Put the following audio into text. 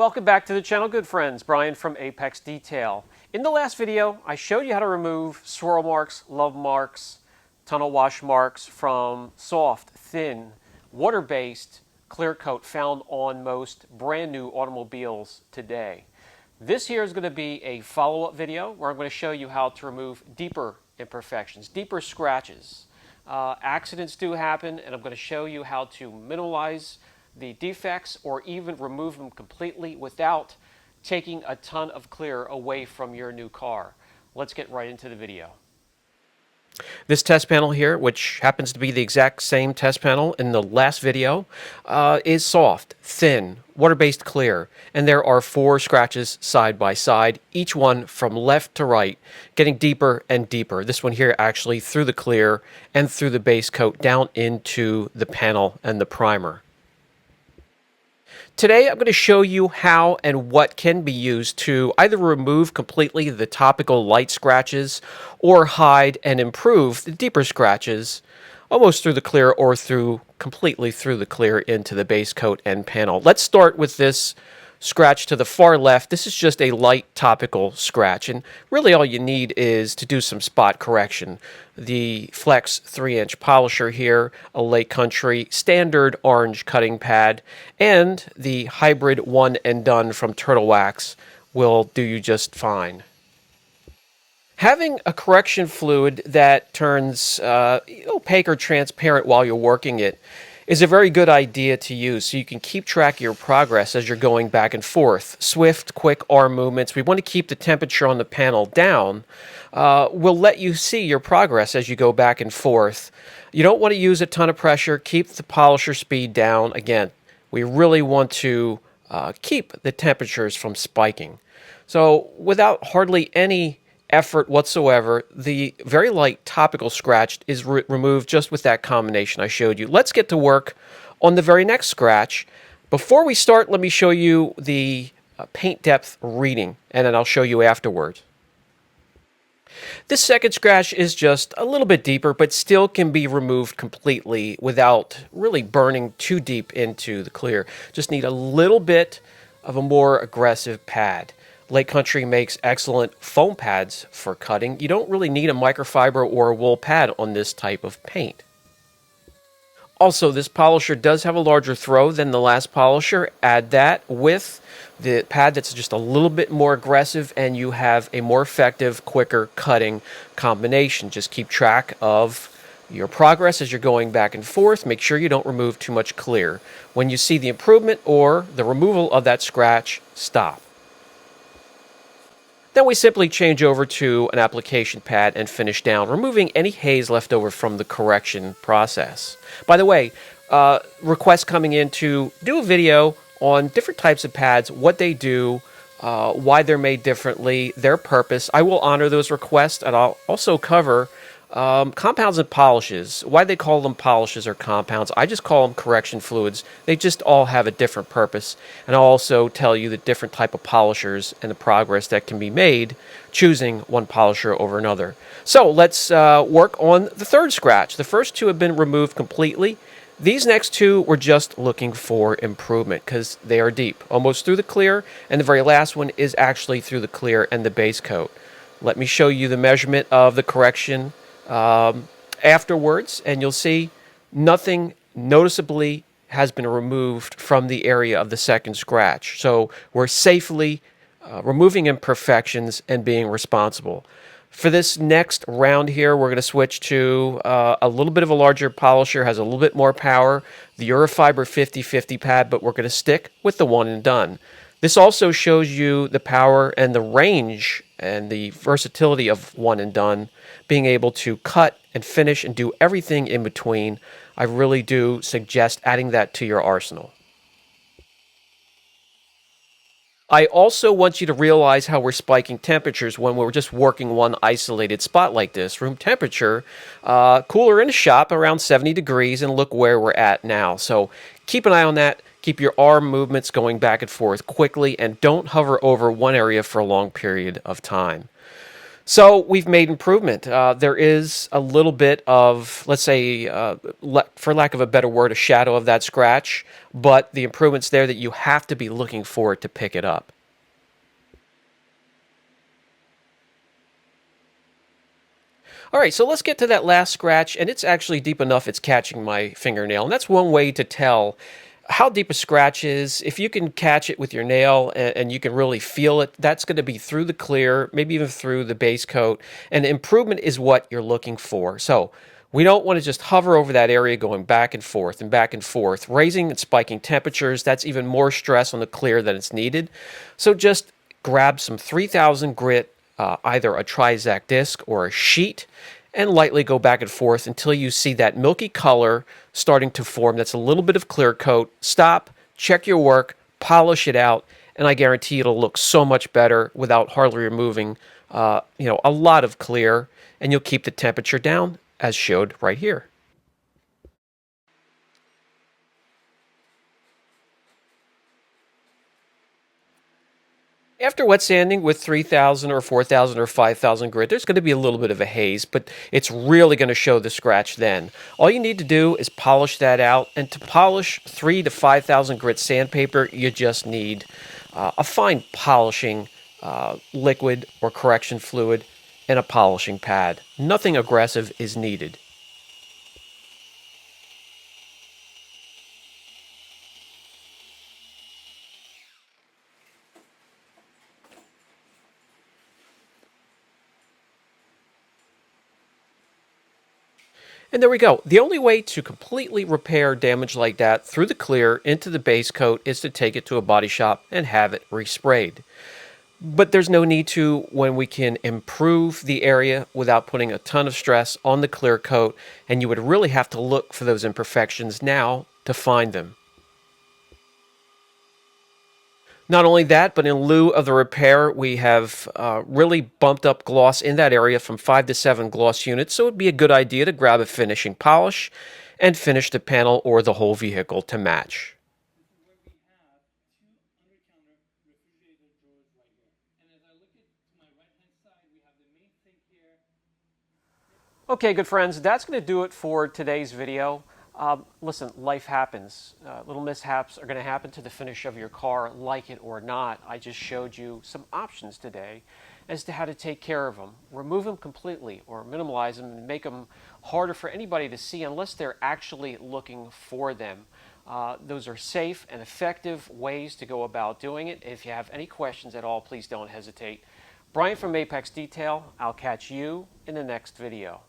Welcome back to the channel, good friends. Brian from Apex Detail. In the last video, I showed you how to remove swirl marks, love marks, tunnel wash marks from soft, thin, water-based clear coat found on most brand new automobiles today. This here is going to be a follow-up video where I'm going to show you how to remove deeper imperfections, deeper scratches. Accidents do happen, and I'm going to show you how to minimize the defects or even remove them completely without taking a ton of clear away from your new car. Let's get right into the video. This test panel here, which happens to be the exact same test panel in the last video, is soft, thin, water-based clear, and there are 4 scratches side by side, each one from left to right, getting deeper and deeper. This one here actually through the clear and through the base coat down into the panel and the primer. Today I'm going to show you how and what can be used to either remove completely the topical light scratches or hide and improve the deeper scratches almost through the clear or completely through the clear into the base coat and panel. Let's start with this scratch to the far left. This is just a light topical scratch, and really all you need is to do some spot correction. The Flex 3-inch polisher here, a Lake Country standard orange cutting pad, and the hybrid one and done from Turtle Wax will do you just fine. Having a correction fluid that turns opaque or transparent while you're working it is a very good idea to use so you can keep track of your progress as you're going back and forth. Swift, quick arm movements. We want to keep the temperature on the panel down. Will let you see your progress as you go back and forth. You don't want to use a ton of pressure. Keep the polisher speed down. Again, we really want to keep the temperatures from spiking. So without hardly any effort whatsoever, the very light topical scratch is removed just with that combination I showed you. Let's get to work on the very next scratch. Before we start, let me show you the paint depth reading, and then I'll show you afterwards. This second scratch is just a little bit deeper, but still can be removed completely without really burning too deep into the clear. Just need a little bit of a more aggressive pad. Lake Country makes excellent foam pads for cutting. You don't really need a microfiber or a wool pad on this type of paint. Also, this polisher does have a larger throw than the last polisher. Add that with the pad that's just a little bit more aggressive and you have a more effective, quicker cutting combination. Just keep track of your progress as you're going back and forth. Make sure you don't remove too much clear. When you see the improvement or the removal of that scratch, stop. Then we simply change over to an application pad and finish down, removing any haze left over from the correction process. By the way, requests coming in to do a video on different types of pads, what they do, why they're made differently, their purpose. I will honor those requests, and I'll also cover compounds and polishes. Why they call them polishes or compounds, I just call them correction fluids. They just all have a different purpose. And I'll also tell you the different type of polishers and the progress that can be made choosing one polisher over another. So let's work on the third scratch. The first 2 have been removed completely. These next 2 we're just looking for improvement because they are deep, almost through the clear, and the very last one is actually through the clear and the base coat. Let me show you the measurement of the correction afterwards, and you'll see nothing noticeably has been removed from the area of the second scratch. So we're safely removing imperfections and being responsible. For this next round here, we're going to switch to a little bit of a larger polisher, has a little bit more power, the Eurofiber 50/50 pad, but we're going to stick with the one and done. This also shows you the power and the range and the versatility of one and done, being able to cut and finish and do everything in between. I really do suggest adding that to your arsenal. I also want you to realize how we're spiking temperatures when we're just working one isolated spot like this. Room temperature, cooler in the shop, around 70 degrees, and look where we're at now. So keep an eye on that. Keep your arm movements going back and forth quickly, and don't hover over one area for a long period of time. So we've made improvement. There is a little bit of, let's say, for lack of a better word, a shadow of that scratch, but the improvement's there that you have to be looking for it to pick it up. All right, so let's get to that last scratch, and it's actually deep enough it's catching my fingernail. And that's one way to tell how deep a scratch is. If you can catch it with your nail and you can really feel it, that's going to be through the clear, maybe even through the base coat. And improvement is what you're looking for. So we don't want to just hover over that area going back and forth and back and forth. Raising and spiking temperatures, that's even more stress on the clear than it's needed. So just grab some 3000 grit, either a Trizac disc or a sheet, and lightly go back and forth until you see that milky color starting to form. That's a little bit of clear coat. Stop, check your work, polish it out, and I guarantee it'll look so much better without hardly removing a lot of clear, and you'll keep the temperature down as showed right here. After wet sanding with 3000 or 4000 or 5000 grit, there's going to be a little bit of a haze, but it's really going to show the scratch then. All you need to do is polish that out, and to polish 3 to 5000 grit sandpaper, you just need a fine polishing liquid or correction fluid and a polishing pad. Nothing aggressive is needed. And there we go. The only way to completely repair damage like that through the clear into the base coat is to take it to a body shop and have it resprayed. But there's no need to when we can improve the area without putting a ton of stress on the clear coat, and you would really have to look for those imperfections now to find them. Not only that, but in lieu of the repair, we have really bumped up gloss in that area from 5 to 7 gloss units, so it'd be a good idea to grab a finishing polish and finish the panel or the whole vehicle to match. Okay, good friends, that's going to do it for today's video. Listen, life happens. Little mishaps are going to happen to the finish of your car, like it or not. I just showed you some options today as to how to take care of them. Remove them completely or minimize them and make them harder for anybody to see unless they're actually looking for them. Those are safe and effective ways to go about doing it. If you have any questions at all, please don't hesitate. Brian from Apex Detail. I'll catch you in the next video.